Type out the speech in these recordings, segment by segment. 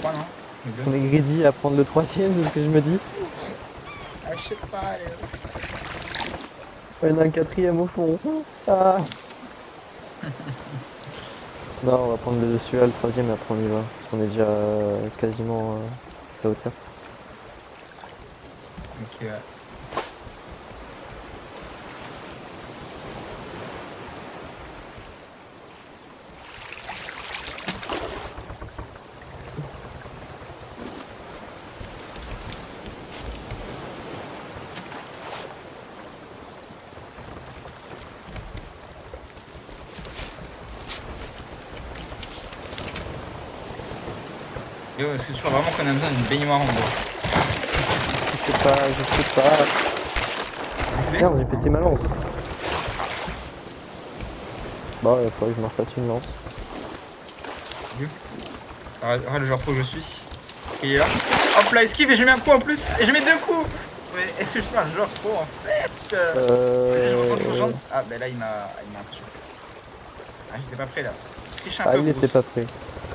3 non? Les deux. On est greedy à prendre le troisième, c'est ce que je me dis. Ah, je sais pas, allez. Il y en a un quatrième au fond. Ah. Non, on va prendre celui-là, le troisième, et après on y va. Parce qu'on est déjà quasiment à sa hauteur. Ok, ouais. Yo, est-ce que tu crois vraiment qu'on a besoin d'une baignoire en bois? Je sais pas. Décidé? Merde, j'ai pété ma lance. Bah ouais, faudrait que je me refasse une lance. Vu. Ah, le joueur pro que je suis. Il est là. Hop là, esquive et je mets un coup en plus. Et je mets deux coups. Mais est-ce que je suis pas un joueur pro en fait? Je rentre en urgence. Ah, ben là, il m'a touché. Ah, j'étais pas prêt là. Triche un Ah, peu, il était Bruce. pas prêt.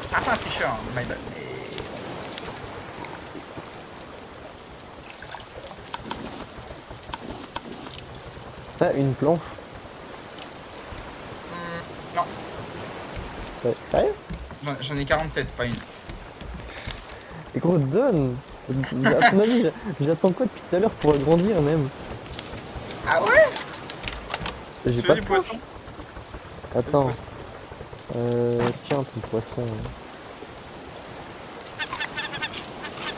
C'est un peu un tricheur, hein, my bad. Mais... Ah, une planche. Non, Ouais, sérieux? j'en ai 47, pas une. Et gros, donne! À ton avis, j'attends quoi depuis tout à l'heure pour agrandir même? Ah ouais? J'ai Tu veux pas de du planche. poisson? Tu veux du Attends, poisson? tiens ton poisson.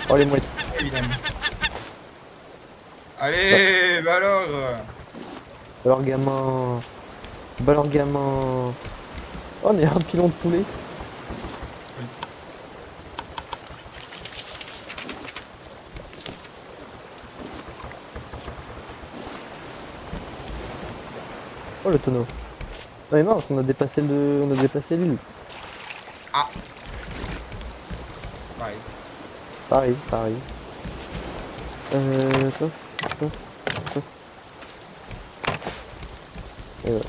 Oh les mouettes. Évidemment. Bah, Allez, bah alors. alors gamin. Bah alors gamin. Oh, on est un pilon de poulet. Oh le tonneau. Non mais mince, on a dépassé l'île. Ah, pareil. Pareil, pareil. Tof, tof, tof. Ouais.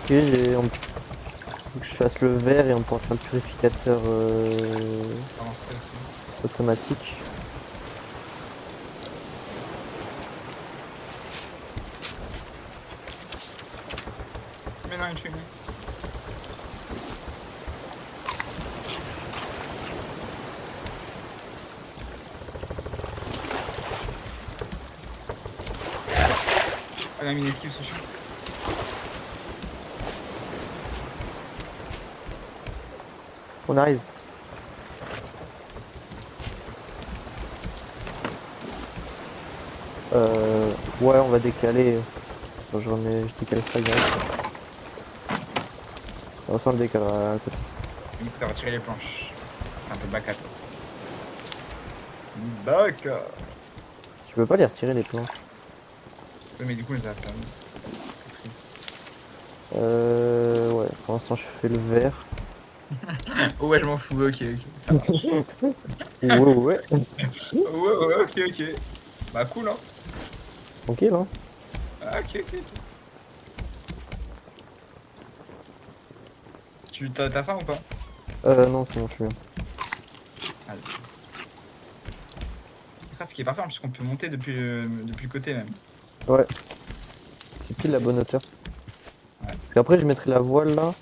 Ok, faut que je fasse le verre et on pourra faire le purificateur Avancez aussi. automatique. Mais non, une cheminée. On a mis une esquive ce chien. On arrive. Ouais, on va décaler. Attends, je décale ça direct. On s'en le décalera à côté. Il faut retirer les planches. Un peu bac à toi. Bac. Tu peux pas les retirer les planches. Oui, mais du coup, on les a perdu. C'est triste. Ouais, pour l'instant je fais le verre. Oh ouais, je m'en fous. Ok, ok, ça marche. Ouais, ouais. Ouais, ouais, ok, ok. Bah, cool, hein. Ok là. Ah, ok, ok, ok. T'as faim ou pas? Non, c'est bon, je suis bien. Allez. Ah, ce qui est parfait, puisqu'on peut monter depuis le côté même. Ouais, c'est pile la bonne hauteur. Ouais. Parce qu'après je mettrai la voile là.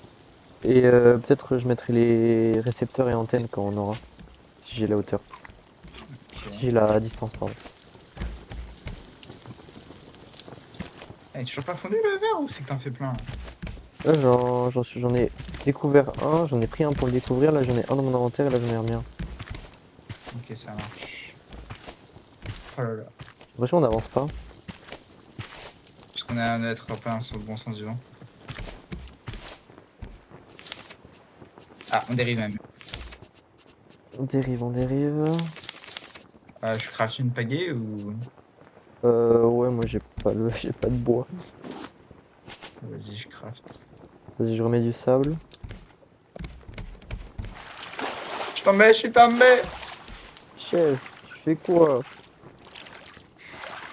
Et peut-être je mettrai les récepteurs et antennes quand on aura. Si j'ai la hauteur. Si Ok. j'ai la distance, pardon. Eh, toujours pas fondu le verre ou c'est que t'en fais plein là? Là j'en ai découvert un, j'en ai pris un pour le découvrir, là j'en ai un dans mon inventaire et là j'en ai remis un. Ok, ça marche. Oh là là. J'ai l'impression on n'avance pas. Parce qu'on a d'être pas sur le bon sens du vent. Ah, on dérive même. On dérive, on dérive. Je craft une pagaie ou. Ouais, moi j'ai pas de bois. Vas-y, je craft. Vas-y, je remets du sable. Je suis tombé! Chef, tu fais quoi?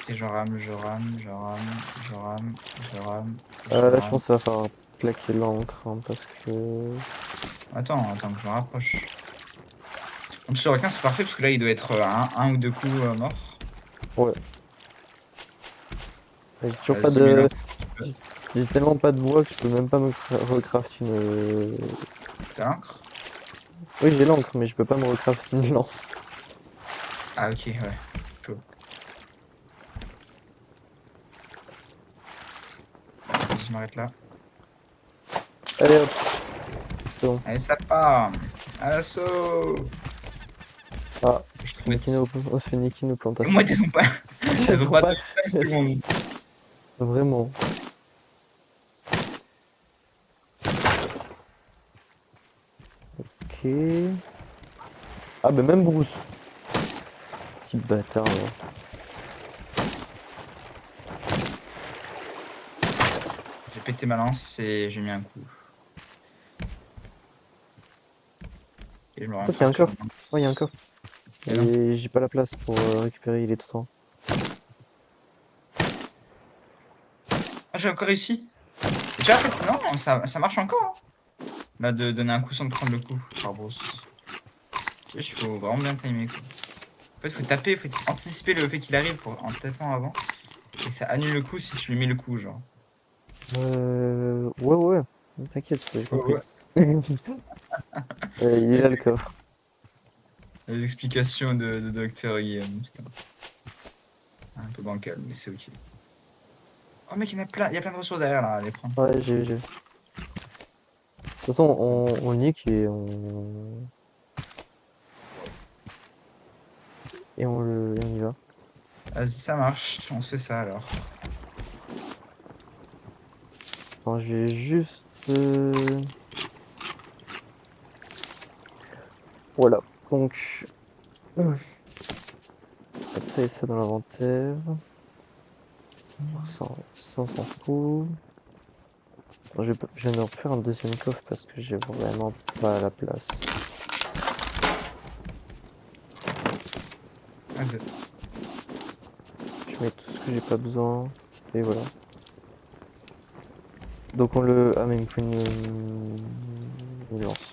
Et je rame, je rame, je rame, je rame, je rame, je Là je rame. pense que ça va falloir. claquer l'encre hein, parce que. Attends, que je me rapproche. En plus, le requin, c'est parfait parce que là, il doit être un ou deux coups mort. Ouais. J'ai toujours pas Vas-y, mets-le. de. J'ai tellement pas de bois que je peux même pas me recraft une. T'as l'encre? Oui, j'ai l'encre, mais je peux pas me recraft une lance. Ah, ok, ouais. Chaud. Vas-y, je m'arrête là. Allez hop, c'est bon. Allez, ça part. À l'assaut. Ah, Je te on se fait niquer nos plantations. Moi, elles ont pas. Elles Elles ont ont pas pas. tenu 5 secondes. Vraiment. Ok. Ah, bah même Bruce. Petit bâtard là. J'ai pété ma lance et j'ai mis un coup. Et je me rends Oh, il y a un compte. coffre. Oh, il y a un coffre. Mais non. Et j'ai pas la place pour récupérer, il est tout en haut. Ah, j'ai encore réussi. Et tu vois, en fait, non, ça marche encore. Hein. Là, de donner un coup sans prendre le coup par Bruce. Tu sais, il faut vraiment bien timer. Quoi. En fait, il faut taper, il faut anticiper le fait qu'il arrive en tapant avant. Et que ça annule le coup si tu lui mets le coup, genre. Ouais, ouais. T'inquiète, j'ai Ouais, compris. ouais. Il est là le coffre. Les explications de Docteur Guillaume, putain. Un peu bancal, mais c'est ok. Oh mec, il y a plein de ressources derrière là, à les prendre. Ouais, j'ai. De toute façon, on nique et et on y va. Vas-y, ça marche, on se fait ça alors. Attends, je vais juste. Voilà. Donc, mettre ça et ça dans l'inventaire. Ça, on s'en fout. Attends, je vais en refaire un deuxième coffre parce que j'ai vraiment pas la place. Vas-y. Je mets tout ce que j'ai pas besoin. Et voilà. Donc Ah mais il me faut une lance.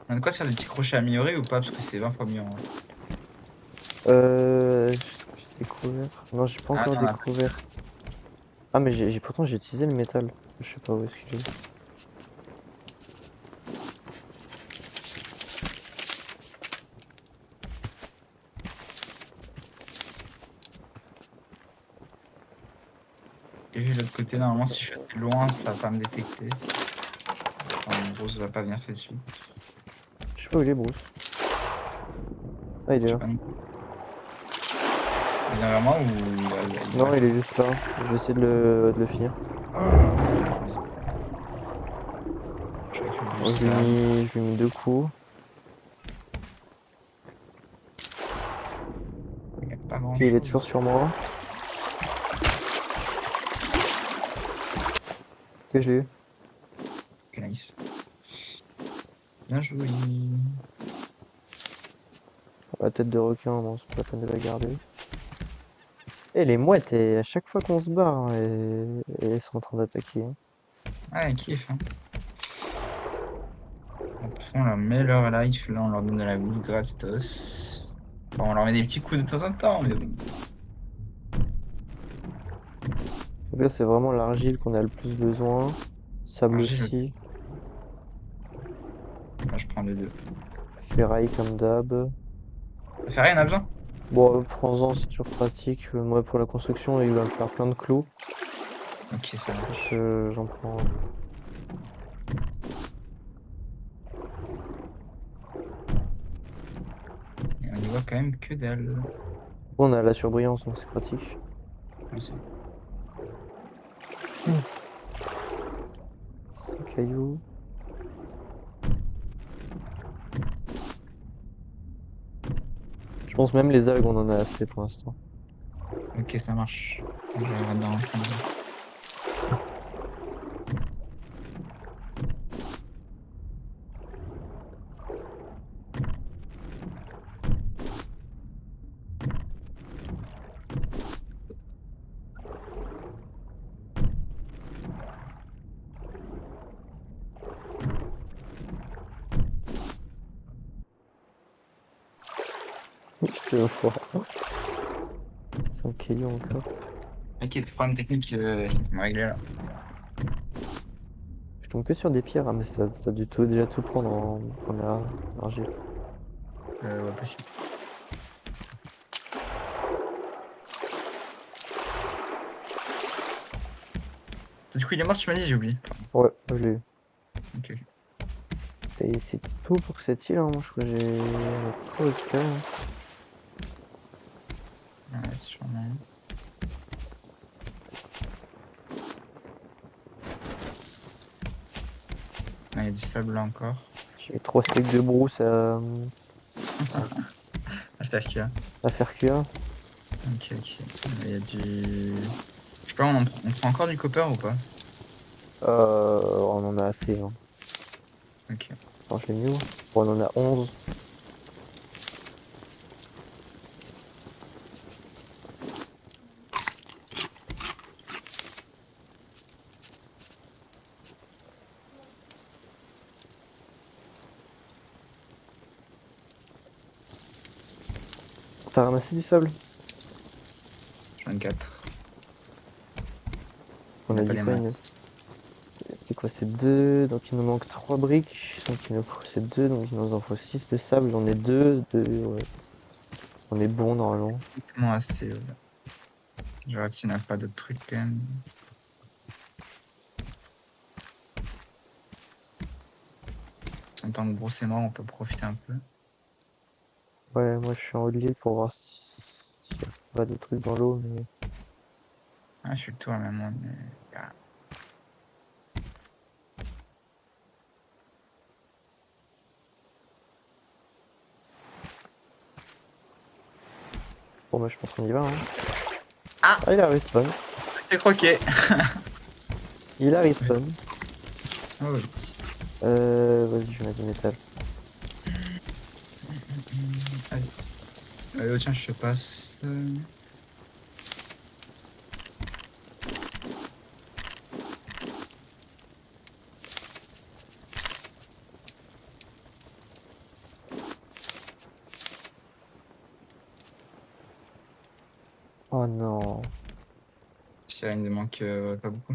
On a de quoi se faire des petits crochets améliorés ou pas? Parce que c'est 20 fois mieux en vrai. J'ai découvert. Non, j'ai pas Ah encore non, là. découvert. Ah mais pourtant j'ai utilisé le métal. Je sais pas où est-ce qu'il est. Et vu de l'autre côté, normalement, si je suis assez loin, ça va pas me détecter. Enfin, Bruce va pas venir tout de suite. Je sais pas où il est Bruce. Ah il Je est sais là. pas. Il vient vers moi ou il Non, reste il est juste là. Je vais essayer de le finir. Vas-y. Je récupère du Bon, sable. je lui ai mis 2 coups. Il n'y a pas grand Ok, il est chose. toujours sur moi. Ok, je l'ai eu. Ok, nice. Bien joué. La tête de requin, bon, c'est pas la peine de la garder. Et les mouettes, et à chaque fois qu'on se barre, hein, et elles sont en train d'attaquer. Hein. Ouais, il kiffe. Hein. On leur met leur life, là, on leur donne de la bouffe gratos. Enfin, on leur met des petits coups de temps en temps, mais bon. Donc là, c'est vraiment l'argile qu'on a le plus besoin. Sable Argile, aussi. moi je prends les deux. Ferraille comme d'hab. Ça fait rien, on a besoin? Bon, prends-en, c'est toujours pratique. Moi, pour la construction, il va me faire plein de clous. Ok, ça Donc, marche. j'en prends. Et on y voit quand même que dalle. Bon, on a la surbrillance, donc c'est pratique. Merci. 5 cailloux. Je pense même les algues, on en a assez pour l'instant. Ok, ça marche. J'arriverai dedans. Je te vois. 5 cailloux encore. Ok, le problème technique, m'a réglé là. Je tombe que sur des pierres, hein, mais ça a dû déjà tout prendre en première argile. Ouais, possible. Du coup, il est mort, tu m'as dit, j'ai oublié. Ouais, je l'ai eu. Ok, ok. Et c'est tout pour cette île, hein. Moi je crois que j'ai on a tout récupéré, hein. Ouais, sûrement. Ah, il y a du sable là encore. J'ai 3 steaks de brousse J'espère qu'il y a. à faire cuire. Ok, ok. Il y a du. Je sais pas, on prend encore du copper ou pas? On en a assez, hein. Ok. Attends, je l'ai mis où? Bon, on en a 11. T'as ramassé du sable? 24. On Il n'y a a pas dit les quoi? maths. C'est quoi? C'est 2, donc il nous manque 3 briques. Donc il nous faut c'est 2, donc il nous en faut 6 de sable. J'en ai 2, ouais. On est bon normalement. Comment assez, ouais. Genre, tu n'as pas d'autres trucs quand même. En tant que gros et mort, on peut profiter un peu. Ouais, moi je suis en haut de l'île pour voir s'il y a pas de trucs dans l'eau, mais Ah, je suis le tour même, moi, mais. Ah. bon, moi je pense qu'on y va, hein. Ah, Ah, il a respawn. j'ai croqué. Il a respawn. Oh oui. Vas-y, je vais mettre du métal. Vas-y. Tiens, je te passe. Oh non, Si il ne manque pas beaucoup.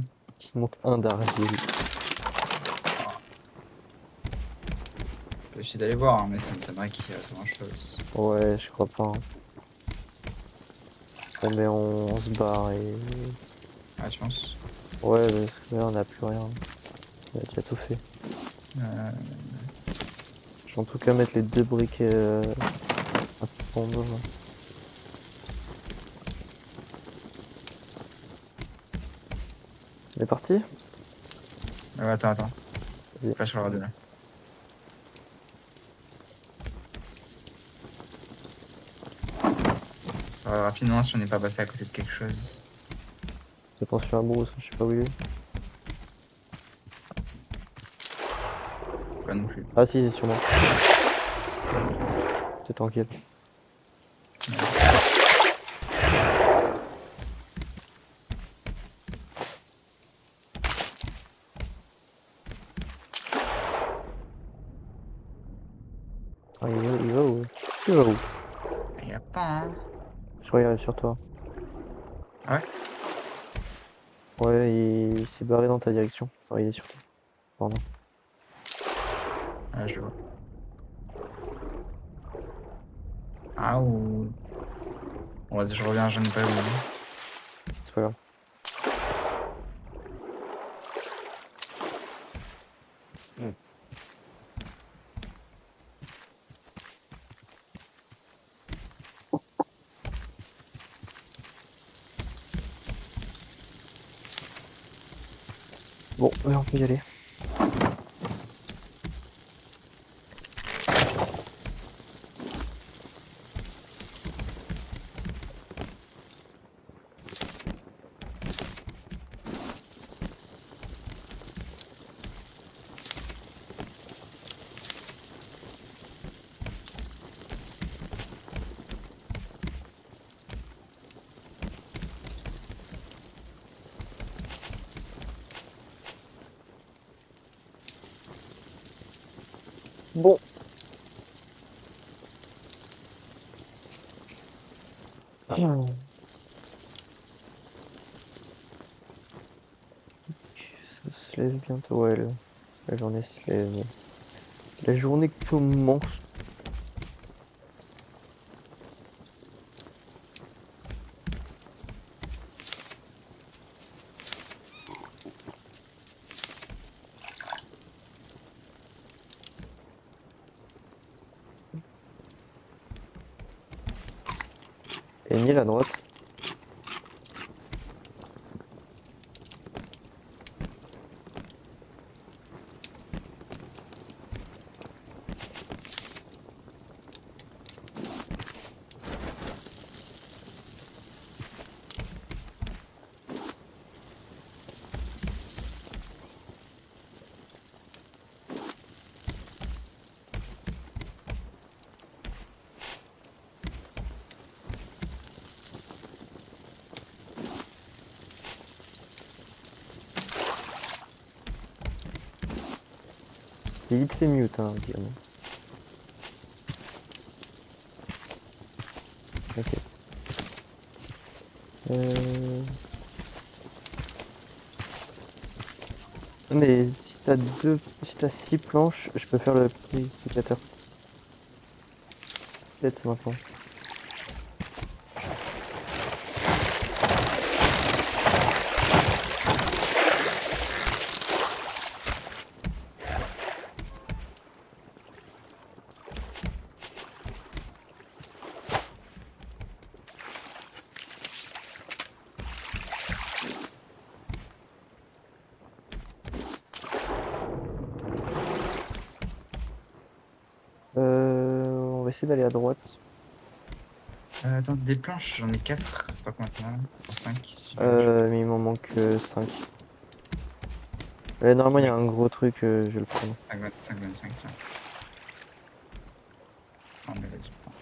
il manque un d'argile. Je vais essayer d'aller voir, hein, mais ça m'étonnerait qu'il y ait grand chose. Ouais, je crois pas, hein. Bon, mais on se barre et... Ah, tu penses? Ouais, parce que là, on n'a plus rien. On a déjà tout fait. Euh, Je vais en tout cas mettre les 2 briques à tombeau, là. On est parti? attends. Vas-y. Pas sur le radio là. Rapidement, si on n'est pas passé à côté de quelque chose. Attention à brousse, je sais pas où il est. Pas non plus. Ah si, c'est sur moi. T'es tranquille. Ah, il va où? Il va où? Il y a pas, hein. Je crois qu'il arrive sur toi. Ah ouais? Ouais, il s'est barré dans ta direction. Enfin, il est sur toi. Pardon. Ah, je le vois. Ah ou. Bon, vas-y, je reviens, je n'ai pas vu. C'est pas grave. Bon, ouais, on peut y aller. Bon. Ça se lève bientôt, ouais, la journée se lève. La journée commence. Et Nil à droite. J'ai vite fait mute, hein, Guillaume. T'inquiète. Mais si t'as 6 planches, je peux faire le purificateur. 7 maintenant. On va essayer d'aller à droite. Attends, des planches, j'en ai 4. Pas que maintenant. 5. Mais il m'en manque 5. Normalement, il y a un gros truc, je vais le prendre. 5, 25, tiens. Non, mais vas-y, prends.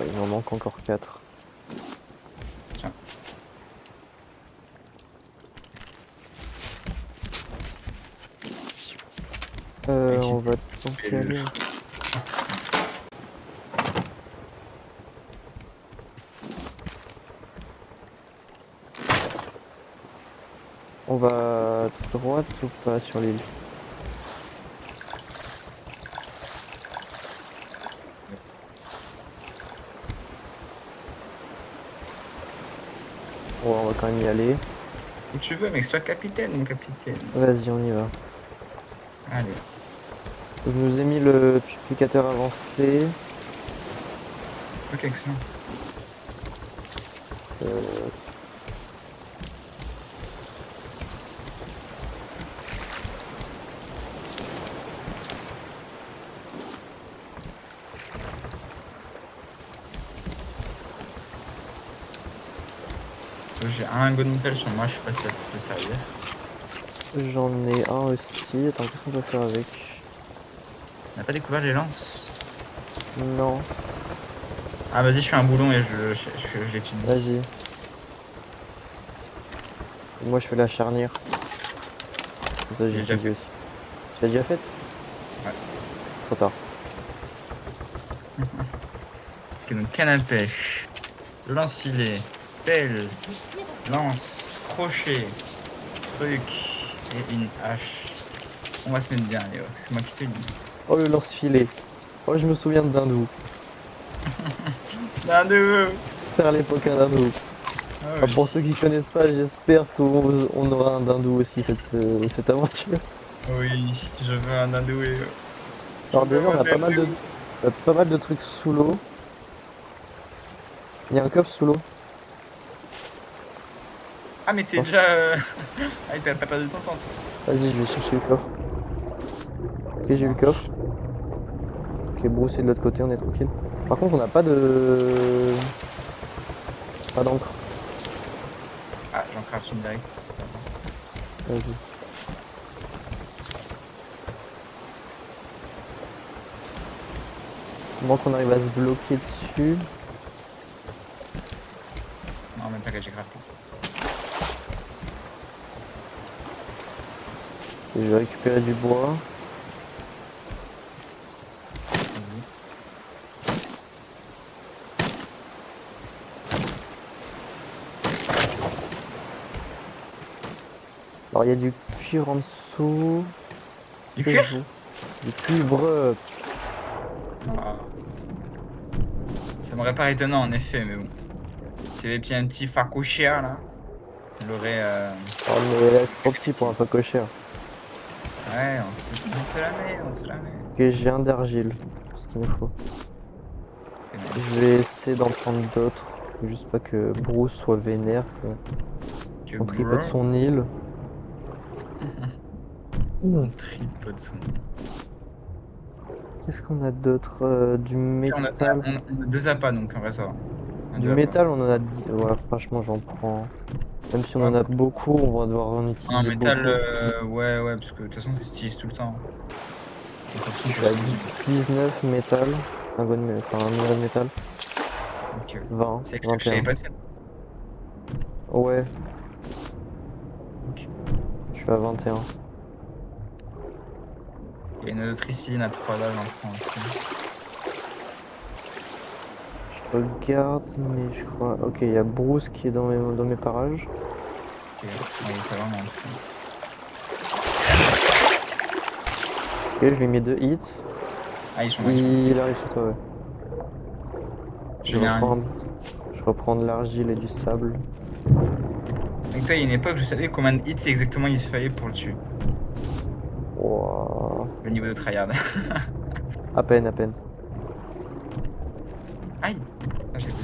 Ouais, il m'en manque encore 4. Tiens. Ici. On va donc y aller. On va à droite ou pas sur l'île? Bon, on va quand même y aller. Où tu veux, mec, sois capitaine, mon capitaine. Vas-y, on y va. Allez. Je nous ai mis le purificateur avancé. Ok, excellent. Euh, J'ai un lingot de métal sur moi, je sais pas si ça peut servir. J'en ai un aussi. Attends, qu'est-ce qu'on peut faire avec? On n'a pas découvert les lances. Non, Ah, vas-y, je fais un boulon et je l'étudie. vas-y. Moi, je fais la charnière. Comme ça, J'ai j'ai déjà dit aussi. Tu l'as déjà faite? Ouais. Trop tard. Ok, donc canne à pêche, lance-filet, pelle, lance, crochet, truc et une hache. On va se mettre bien, Léo. C'est moi qui te dis. Oh, le lance-filet. Oh, je me souviens de Dindou. Un, deux. Faire l'époque un Dindou. Ah Ah, oui. pour ceux qui connaissent pas, j'espère qu'on aura un Dindou aussi cette aventure. Oui, je veux un hindou, Léo. Alors déjà, on a pas mal de trucs sous l'eau. Il y a un coffre sous l'eau. Ah, mais t'es Oh. déjà. Ah, t'as pas perdu ton temps, toi. Vas-y, je vais chercher le coffre. Ok, j'ai eu le coffre. Ok, Bruce est de l'autre côté, on est tranquille. Par contre, on n'a pas de... Pas d'encre. Ah, j'en craft une direct. Ça va. Vas-y. Moi qu'on arrive à se bloquer dessus. Non, mais t'inquiète, j'ai crafté. Et je vais récupérer du bois. Vas-y. Alors il y a du cuir en dessous. Du Que cuir je- Du cuivre. Ah. Ça m'aurait pas étonnant en effet, mais bon. C'est les petits, un petit facochère là. On l'aurait. Oh mais là c'est trop petit pour un facochère. Ouais, on se la met, on se la met. Ok, j'ai un d'argile, ce qu'il me faut. Ok, Je nice. vais essayer d'en prendre d'autres. Juste pas que Bruce soit vénère, Que qu'on tripote bro. son île. On Hmm. tripote son. Qu'est-ce qu'on a d'autre? Du On a, métal. on a deux appâts donc en vrai ça va. On a Du deux appâts. métal, on en a 10. Ouais, franchement, j'en prends. Même si on Ouais, en a bah, beaucoup, on va devoir en en utiliser métal, beaucoup. ouais, ouais, parce que de toute façon, ça s'utilise tout le temps. Donc, de toute façon, Je ça suis à s'utilise. 19 métal. Enfin, un minerai de métal. Ok. 20, C'est ce que je savais 21. pas. C'est- Ouais, Ok. je suis à 21. Il y a une autre ici, il y en a trois là, j'en prends aussi. Je regarde, mais je crois. Ok, il y a Bruce qui est dans mes parages. Ok. Ouais, il est pas vraiment. Ok, je lui ai mis 2 hits. Ah, ils sont là, ils sont là. Il arrive sur toi, ouais. J'ai mis un hit. Je reprends de l'argile et du sable. Donc, toi, il y a une époque, je savais combien de hits exactement il fallait pour le tuer. Ouah. Le niveau de tryhard. À peine, à peine. Aïe! Ça, j'ai vu.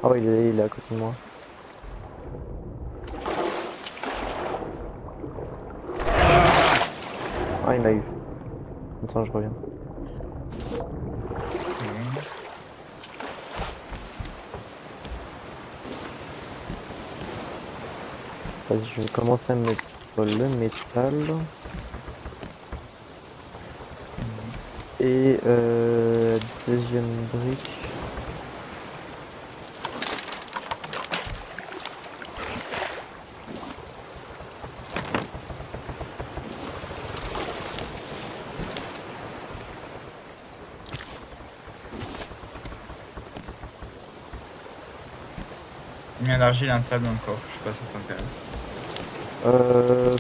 Ah ouais, il est à côté de moi. Ah, il m'a eu. Attends, je reviens. Ok. Vas-y, je vais commencer à mettre le métal. Et deuxième brique. Combien d'argile et un sable dans le coffre? Je sais pas si ça t'intéresse. Euh,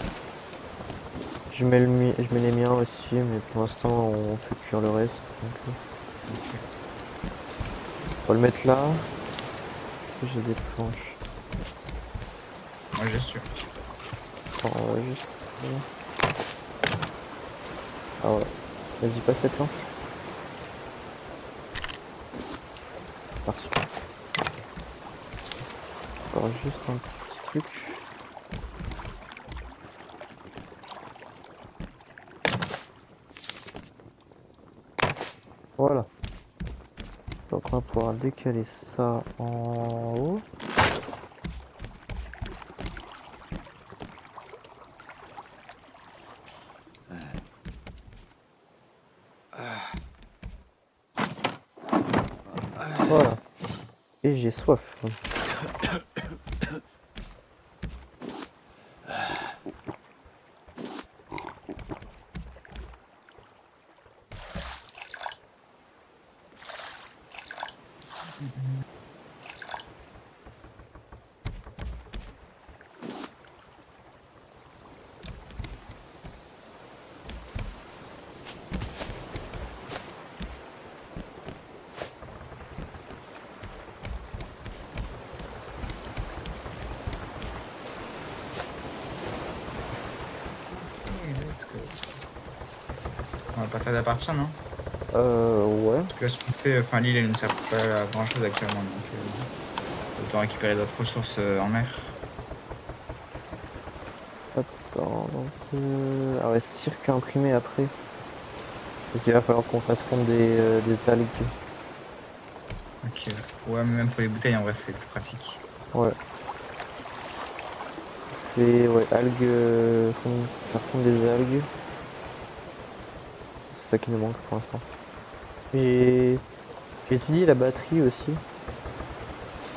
je mets les miens aussi, mais pour l'instant on fait cuire le reste. Donc, Ok. on va le mettre là. Est-ce que j'ai des planches? Moi, j'ai su. Attends, on va juste. Ah ouais. Vas-y, passe les planches. Merci. Encore juste un petit truc. Voilà. Donc on va pouvoir décaler ça en haut. Voilà. Et j'ai soif. Let's go. On va pas tarder à partir, non? Ouais. Parce que ce qu'on fait, enfin l'île elle ne sert pas à grand chose actuellement, donc autant récupérer d'autres ressources en mer. Attends, donc. Ah ouais, circuit imprimé après. Donc il va falloir qu'on fasse fondre des algues. Ok. Ouais, mais même pour les bouteilles en vrai c'est plus pratique. Ouais. C'est. Ouais, algues. Faire fondre des algues. C'est ça qui nous manque pour l'instant. Et j'ai étudié la batterie aussi.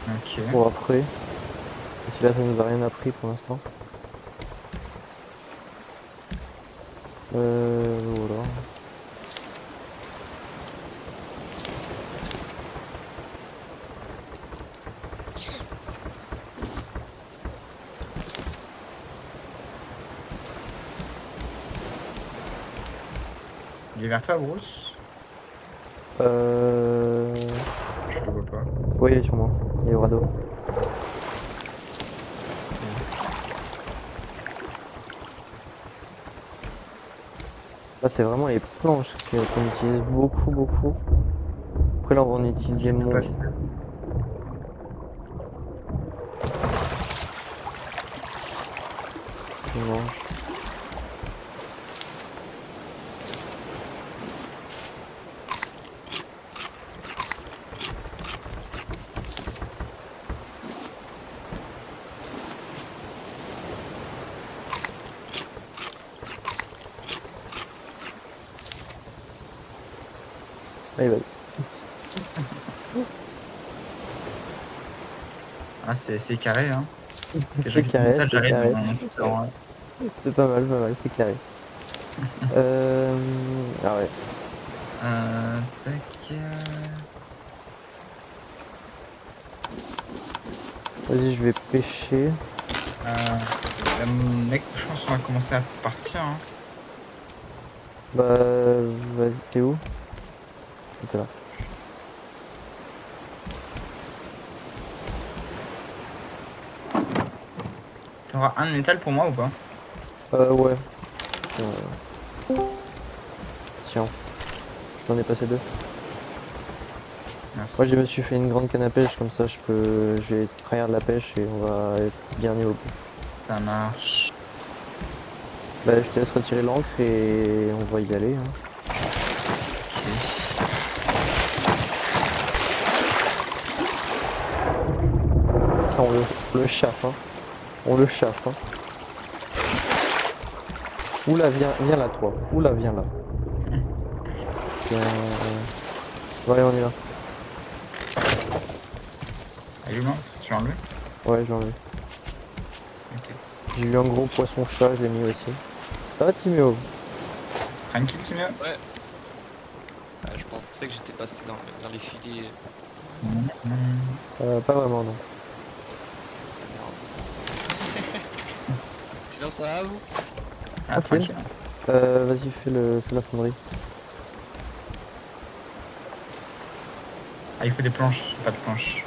Ok. Pour après. Et si là ça nous a rien appris pour l'instant. Voilà. Il est vers toi, Bruce? Euh... Je le vois pas. Ouais, il est sur moi. Il est au radeau. Là, c'est vraiment les planches qu'on utilise beaucoup. Après, là, on va en utiliser Je peux mon. passer. Non. Allez, vas-y. Ah, c'est carré, hein. Que C'est carré, c'est j'arrive carré. dans. C'est pas mal, c'est carré. Ah ouais. Tac. Vas-y, je vais pêcher. Mec, je pense qu'on va commencer à partir. Hein. Bah, vas-y, t'es où? T'es là. T'auras un de métal pour moi ou pas? Ouais. Euh, Tiens, je t'en ai passé deux. Merci. Moi, je me suis fait une grande canne à pêche, comme ça, je vais trahir de la pêche et on va être bien au bout. Ça marche. Bah, je te laisse retirer l'ancre et on va y aller. Hein. Ok. Ça, on le chasse, hein. On le chasse, hein. Oula, viens là, toi. Oula, viens là. Viens. Ouais, on y va. Ah, il est où, tu l'as enlevé? Ouais, j'en ai. Ok. J'ai eu un gros poisson-chat, je l'ai mis aussi. Ça va, Timéo? Tranquille, tu viens? Ouais. Je pensais que j'étais passé dans les filets. Pas vraiment, non. Merde. Sinon ça va vous? Ah, Tranquille. tranquille. Vas-y, fais la fonderie. Ah, il faut des planches. Pas de planches.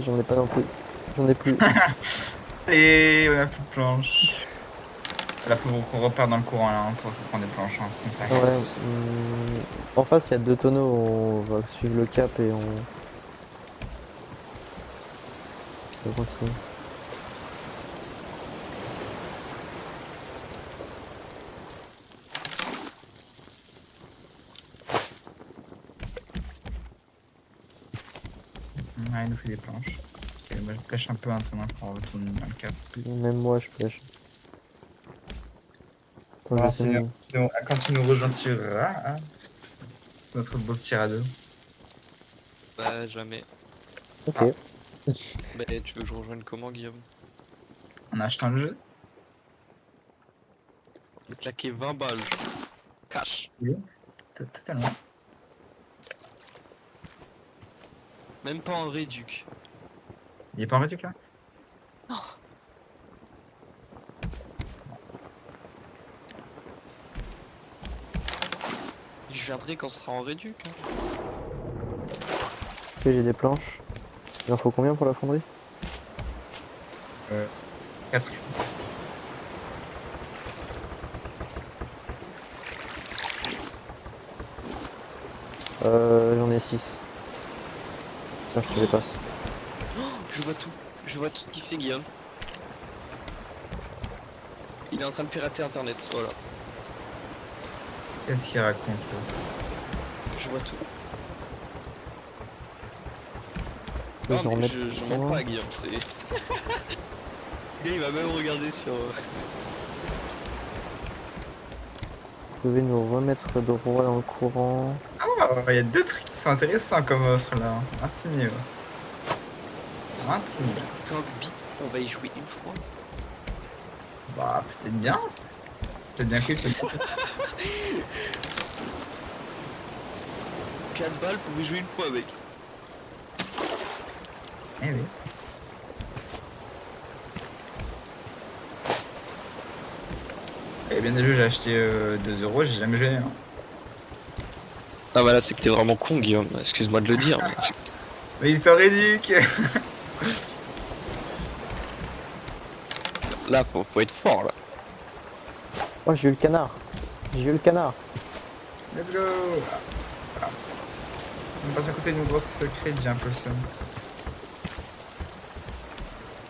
J'en ai pas non plus. J'en ai plus. Allez, on a plus de planches. Là, faut qu'on reparte dans le courant là, hein, pour prendre des planches. Hein, sinon ça Ouais. reste. En face, il y a deux tonneaux. On va suivre le cap et on continue. Ouais, il nous fait des planches. Ok, moi, je pêche un peu un tonneau quand on retourne dans le cap. Même moi, je pêche. Attends, Alors, j'essaie de... quand tu nous rejoins sur notre beau petit radeau. Bah jamais. Ok. Ah. Bah tu veux que je rejoigne comment Guillaume? On a acheté un jeu. J'ai claqué 20 balles. Cash. Oui. Totalement. Même pas en réduc. Il est pas en réduc là? Je viendrai quand ce sera en réduc. Hein. Ok, j'ai des planches. Il en faut combien pour la fonderie? 4. J'en ai 6. Tiens, je te les passe. Oh, je vois tout. Je vois tout ce qu'il fait Guillaume. Il est en train de pirater internet, voilà. Qu'est-ce qu'il raconte là? Je vois tout. Je vais Non en mais mettre je trois. mens pas Guillaume, c'est... Et il va même regarder sur... Vous devez nous remettre de roi dans le courant. Ah, il y a deux trucs qui sont intéressants comme offre là. Intimé. Ouais. Intimé. Cockpit, on va y jouer une fois. Bah, peut-être bien. Peut-être bien que. 4 balles pour y jouer une fois mec. Eh oui. Eh bien des jeux, j'ai acheté 2 euros, j'ai jamais joué. Hein. Ah bah là c'est que t'es vraiment con Guillaume, excuse-moi de le dire. Mais Mister Réduc. Là faut être fort là. Oh, j'ai eu le canard. J'ai eu le canard. Let's go. On passe à côté d'une grosse crête, j'ai l'impression.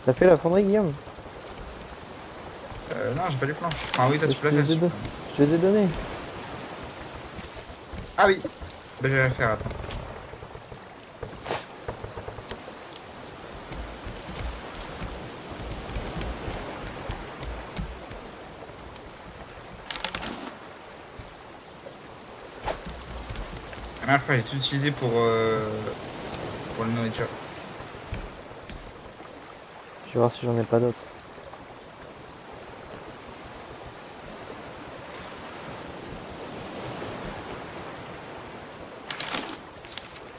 T'as fait la fonderie, Guillaume? Non, j'ai pas les planches. Ah oui, toi Je tu te peux la les ai faire. don- je te les ai donnés. Ah oui. Bah, je vais la faire, attends. La dernière fois, j'ai tout utilisé pour la nourriture. Je vais voir si j'en ai pas d'autres.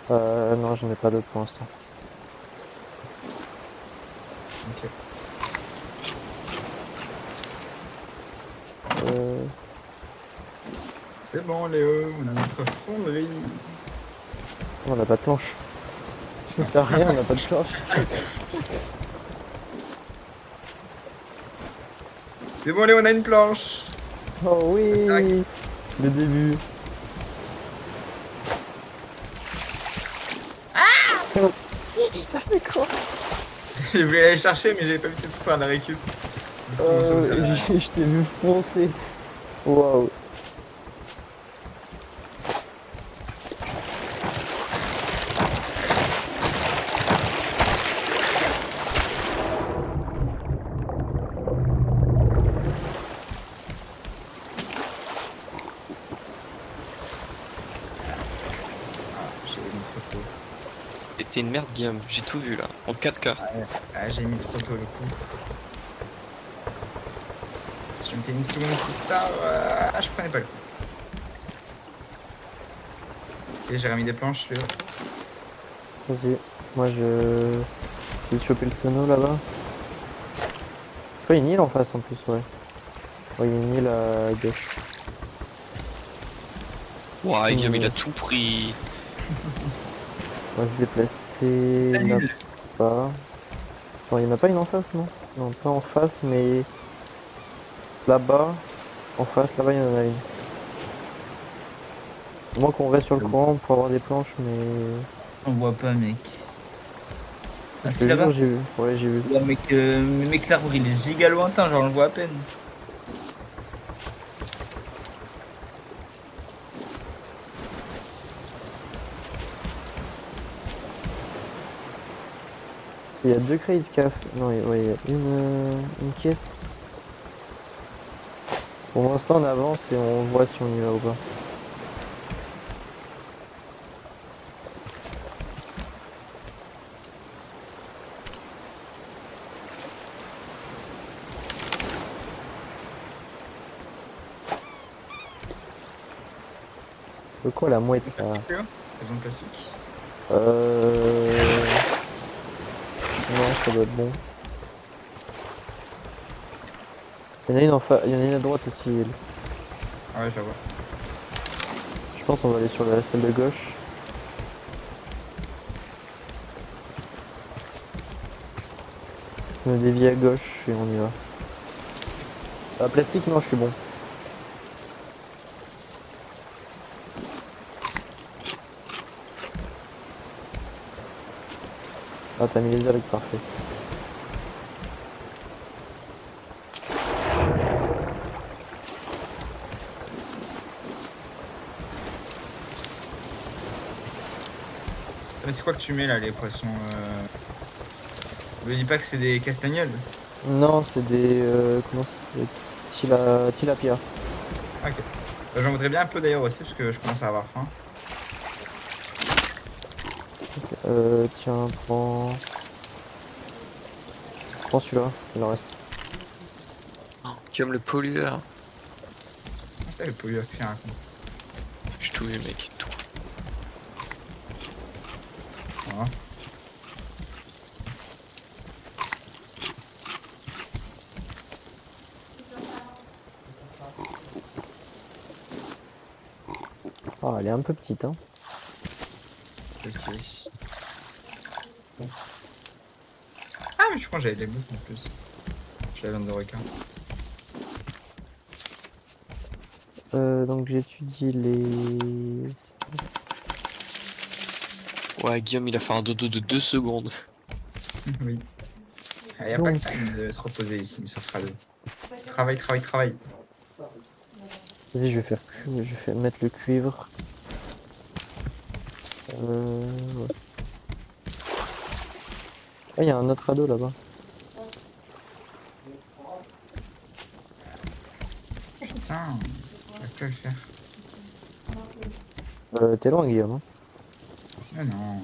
Non, j'en ai pas d'autres pour l'instant. Ok. Euh... C'est bon, Léo, on a notre fonderie. On n'a pas de planche. Ça sert à rien, on n'a pas de planche. C'est bon, Léo, on a une planche. Oh oui, C'est vrai le début. T'as fait quoi? J'ai voulu aller chercher, mais j'avais pas vu que c'était en train de la récup. Du coup, ça sert à rien. Je t'ai vu foncer. Waouh. J'ai mis trop tôt. Et t'es une merde Guillaume, j'ai tout vu là, en 4K. Ah, j'ai mis trop tôt le coup. Si je mettais une seconde plus tard, je prenais pas le coup. Et j'ai remis des planches, Léo. Vas-y. Moi je vais choper le tonneau là-bas. Je crois qu'il y a une île en face en plus, ouais. Ouais, il y a une île à gauche. Ouah Guillaume il a tout pris. Moi je vais placer là-bas. Attends, il n'y en a pas une en face, non? Non, pas en face, mais là-bas. En face, là-bas, il y en a une. Moi qu'on reste sur le courant pour avoir des planches, mais... On voit pas, mec. Ah, Je si, te là-bas. jure, j'ai vu. Ouais, j'ai vu. Ouais, mec, l'arbre, il est giga lointain, genre, on le voit à peine. Il y a deux crates caf. Non, ouais, il y a une caisse. Pour l'instant, on avance et on voit si on y va ou pas. De quoi la mouette là? Plastique, Léo. Raison plastique. Non, ça doit être bon. Il y en a une en face, il y en a une à droite aussi. Elle. Ah ouais, je la vois. Je pense qu'on va aller sur la salle de gauche. On dévie à gauche et on y va. Ah, plastique, non, je suis bon. Ah, t'as mis les avec, parfait. Mais c'est quoi que tu mets là, les poissons Me dis pas que c'est des castagnols. Non, c'est des... comment c'est? Tilapia. Ok. J'en voudrais bien un peu d'ailleurs aussi, parce que je commence à avoir faim. Tiens, prends... Prends celui-là, il en reste. Guillaume le pollueur. Comment ça, le pollueur que c'est un con? J'ai tout vu mec, tout. Voilà. Ah, elle est un peu petite, hein. Ok. Ah, mais je crois que j'avais les bouffes en plus. J'ai la viande de requin. Donc j'étudie les... Ouais, Guillaume, il a fait un dodo de 2 secondes. Oui. Il n'y a pas le Donc, time de se reposer ici, ce sera le. Travail, travail, travail. vas-y, je vais faire je vais mettre le cuivre. Ouais. Ah, il y a un autre radeau là-bas. Putain, j'arrive plus à le faire. T'es loin, Guillaume, hein. Ah non.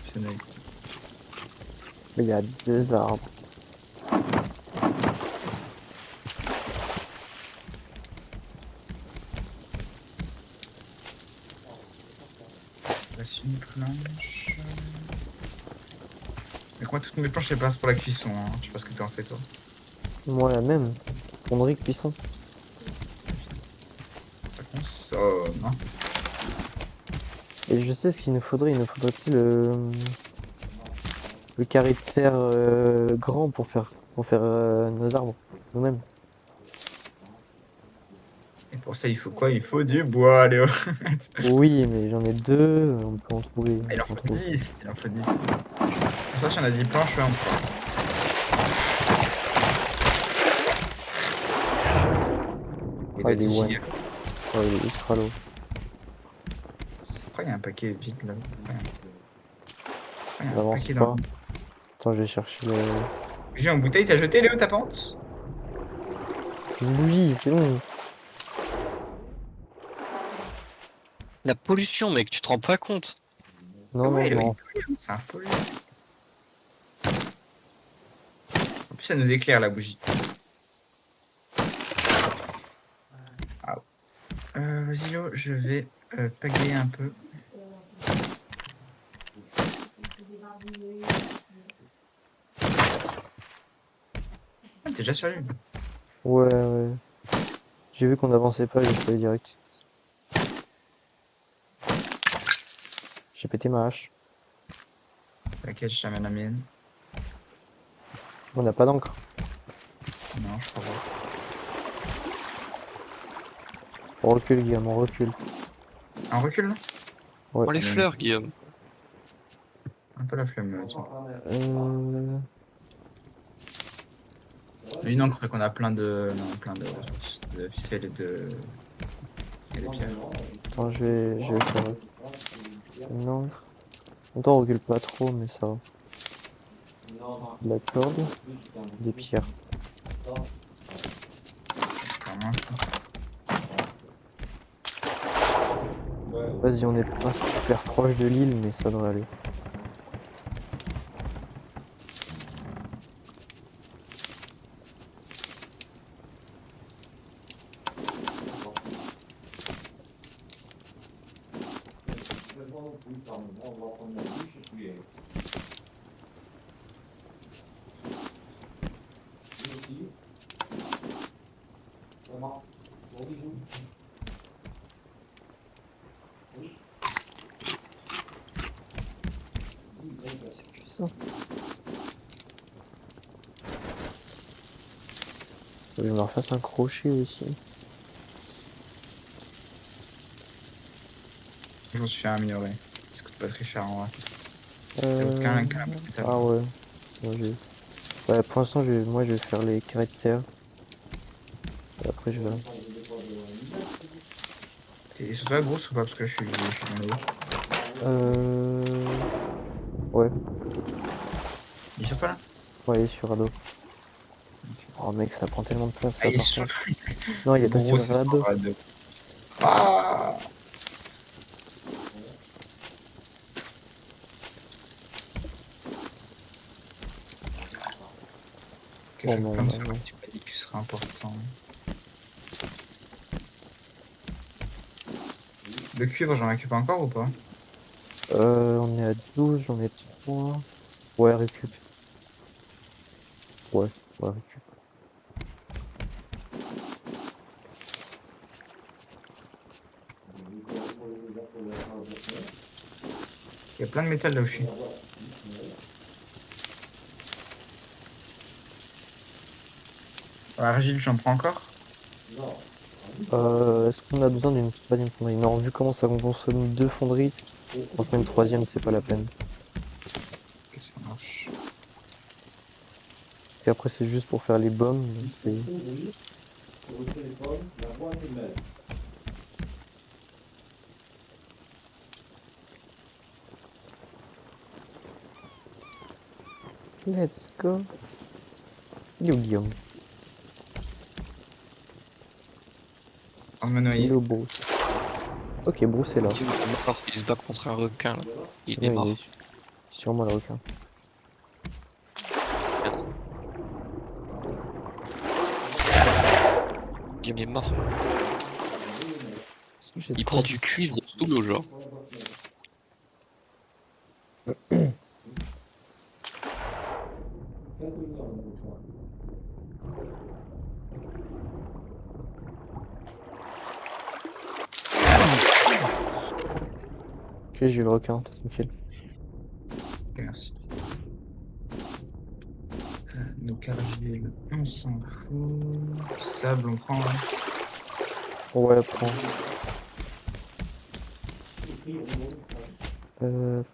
C'est nul. Il y a 2 arbres. Voici une planche. Mais moi, toutes mes planches, elles passent pour la cuisson. Hein. Je sais pas ce que t'en fais, toi. Moi, la même. Fonderie cuisson. Ça consomme. Hein. Et je sais ce qu'il nous faudrait. Il nous faudrait aussi le carré de terre grand pour faire nos arbres. Nous-mêmes. Et pour ça, il faut quoi? Il faut du bois, Léo. Oui, mais j'en ai 2. On peut en trouver. Il en On faut trouve. 10. Il en faut 10. Ça, si on a 10 planches, ouais, on peut. Il Ah, a il est 10 one. gigas. Ouais, il est ultra low. Pourquoi il y a un paquet vide là? Pourquoi il y a un N'avance paquet pas. dans Attends, je vais chercher le... le. J'ai en bouteille, t'as jeté, Léo, ta pente? C'est une bougie, c'est bon. La pollution, mec, tu te rends pas compte. Non, non, Ouais, je Léo, il m'en... pollue, hein, c'est un pollu. En plus, ça nous éclaire la bougie. Ah. Vas-y, Léo, je vais pagayer un peu. Ah, t'es déjà sur lui. Ouais, ouais. J'ai vu qu'on avançait pas, j'ai fait direct. J'ai pété ma hache. T'inquiète, je t'amène la mienne. On n'a pas d'encre. Non, je crois pas. On recule, Guillaume, on recule. Un recul, non? Ouais. Oh, les fleurs, Guillaume. Un peu la flemme, tiens. Euh... Une encre, fait qu'on a plein de. Non, plein de ficelles et des pierres. Attends, je vais faire une encre. Attends, on recule pas trop, mais ça va. De la corde, des pierres. Clairement. Vas-y, on est pas super proche de l'île, mais ça devrait aller. C'est que ça. Faut que je me refasse un crochet aussi. Je m'en suis fait améliorer. Ça coûte pas très cher en vrai. Ça coûte qu'un peu plus tard. Ah ouais. Ouais, bah, pour l'instant, moi je vais faire les carrés de terre. Et après, je vais... Et sur toi, grosse ou pas? Parce que je suis dans le haut. Ouais, Il est sur toi là? ouais, sur radeau. Oh mec, ça prend tellement de place Ah, ça il est par sur. contre. Non, il est pas sur Gros, le c'est sur radeau. le radeau. Ah! Que Oh chaque non, plan de non, faire non. tu m'as dit que ce serait important. Le cuivre, j'en récupère encore ou pas? On est à 12, j'en ai 3. Ouais, récup. Ouais, récup. Il y a plein de métal là où je suis. Argile, j'en prends encore. Est-ce qu'on a besoin d'une troisième fonderie? Non, vu comment ça consomme 2 fonderies, franchement une troisième c'est pas la peine. Ok, ça marche. Et après c'est juste pour faire les bombes, donc c'est... Let's go. Il est où Guillaume? On me Il noyer. est où Bruce? Ok, Bruce est là. Guillaume est mort, il se bat contre un requin là. Il est Non, il mort. est sûrement le requin. Guillaume est mort. J'ai Il trop prend du cuivre sous l'eau, genre. Ok, j'ai eu le requin, t'es tranquille. Ok, merci. Donc argile, on s'en fout. Sable, on prend. Hein. Ouais, prends. Hop.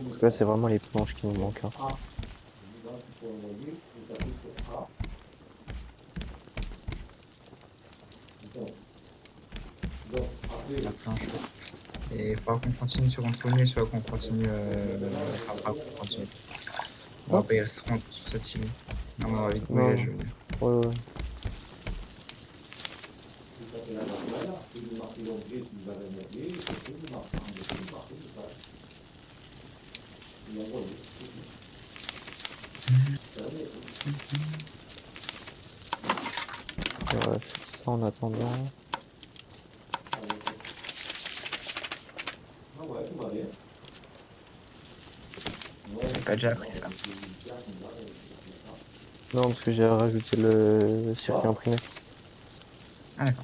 Parce que là c'est vraiment les planches qui nous manquent. Hein. La planche. Et il faudra qu'on continue sur Anthony, soit qu'on continue. Enfin, pas qu'on continue. On va Ah, payer le 30 sur cette île. Non, mais on va vite non, mouiller, non. je veux dire. Ouais. On va faire ça en attendant. J'ai pas déjà appris ça. Non, parce que j'ai rajouté le circuit imprimé. Ah, d'accord.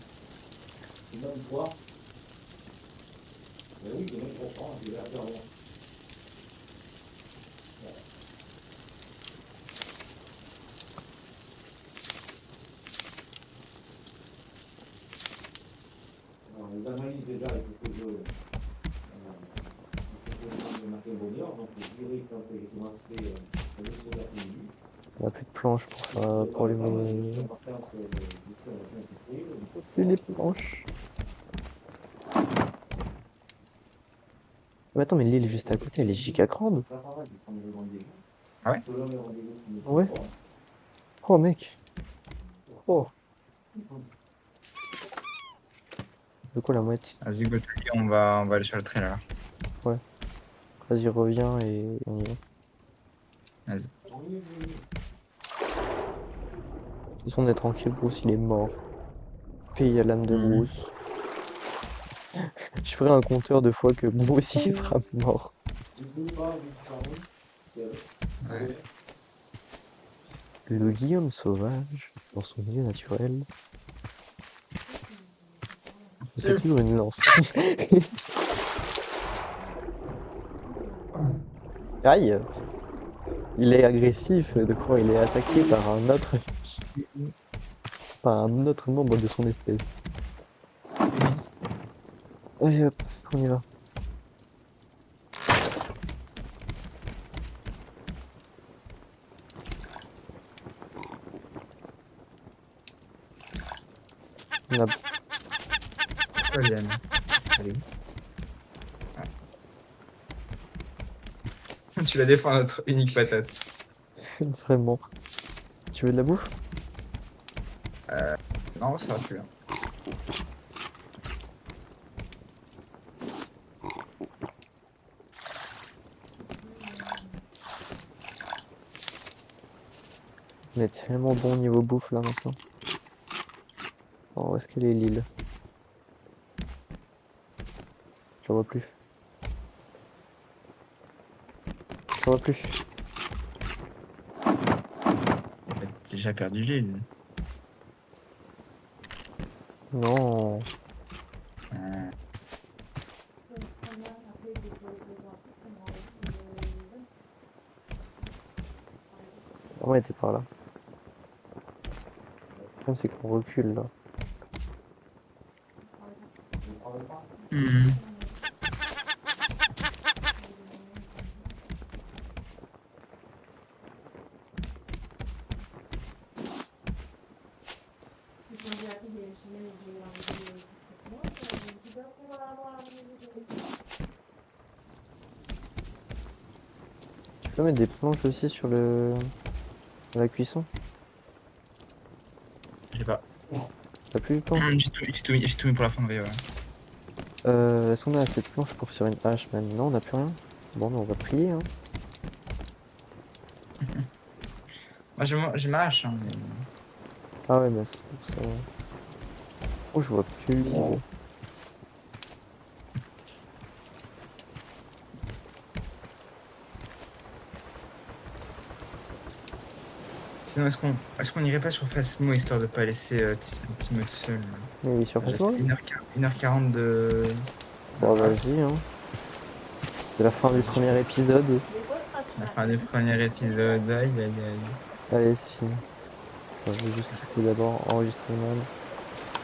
On a plus de planches pour allumer. Plus les planches. Mais attends, mais l'île juste à côté, elle est giga grande. Ah ouais? Ouais. Oh mec. Oh. De quoi la moitié? Vas-y, go, on va aller sur le train là. Ouais. Vas-y, reviens et on y va. Vas-y. De toute façon, on est tranquille, Bruce, il est mort. Paye à l'âme de Mhm. Bruce. Je ferai un compteur de fois que Bruce il sera mort. Ouais. Le Guillaume sauvage, dans son milieu naturel, c'est toujours une lance. Aïe! Il est agressif, de quoi il est attaqué par un autre membre de son espèce. Allez hop, on y va. On a... Pourquoi Liane? Elle est où? Ah. Tu vas défendre notre unique patate. Vraiment. Tu veux de la bouffe? Non, ça va plus. Hein. On est tellement bon niveau bouffe là maintenant. Oh, où est-ce qu'elle est l'île? Je la vois plus. Je la vois plus. T'as déjà perdu l'île. Non. Ah. On était par là. Le problème c'est qu'on recule là. Hmm. Tu peux mettre des planches aussi sur la cuisson? Je sais pas. T'as plus de planches? J'ai tout mis pour la fonderie, ouais. Est-ce qu'on a assez de planches pour faire une hache man? Non, on n'a plus rien. Bon, mais on va prier hein. Moi, j'ai ma hache, hein, mais... Ah ouais, mais c'est pour ça. Oh, je vois plus l'île. Sinon, est-ce qu'on irait pas sur Phasmo histoire de pas laisser Timo tout seul là. Mais oui, sur J'ai Facebook. fait 1h40 de... Bon, vas-y hein. C'est la fin du premier épisode. La fin du premier épisode, aïe aïe aïe. Allez, c'est fini. Je vais juste quitter d'abord, enregistrer le monde.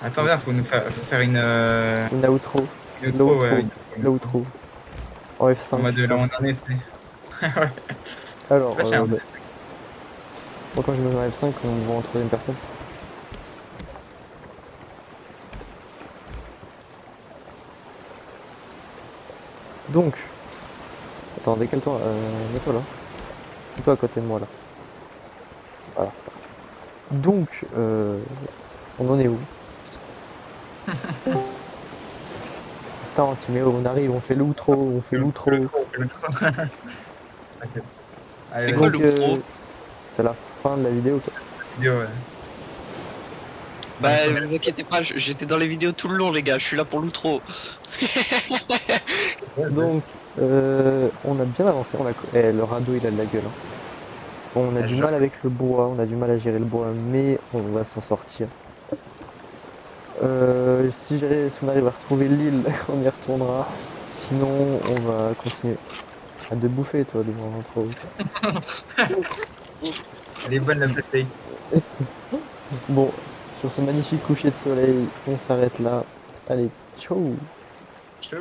Attends, viens, faut faut faire Une outro. une outro, ouais. L'outro. En F5. En mode là, comme on ça. en est, tu sais. Ouais. Alors, Là, tiens, bah, moi quand je me mets en F5, on me voit en troisième personne. Donc, attends, décale-toi, mets-toi là. Mets-toi à côté de moi là. Voilà. Donc, on en est où? Attends, on arrive, on fait l'outro, on fait l'outro. T'inquiète. Allez, C'est vas-y, quoi Donc, l'outro? c'est la fin de la vidéo quoi. vidéo, ouais. Bah, vous inquiétez pas, j'étais dans les vidéos tout le long, les gars, je suis là pour l'outro. Donc, on a bien avancé, le radeau il a de la gueule. Hein. Bon, on a Ah, du je- mal avec le bois, on a du mal à gérer le bois, mais on va s'en sortir. Si on arrive à retrouver l'île, on y retournera. Sinon, on va continuer. À de bouffer, toi, devant l'intro. Elle est bonne la pastèque. Bon, sur ce magnifique coucher de soleil, on s'arrête là. Allez, ciao! Ciao.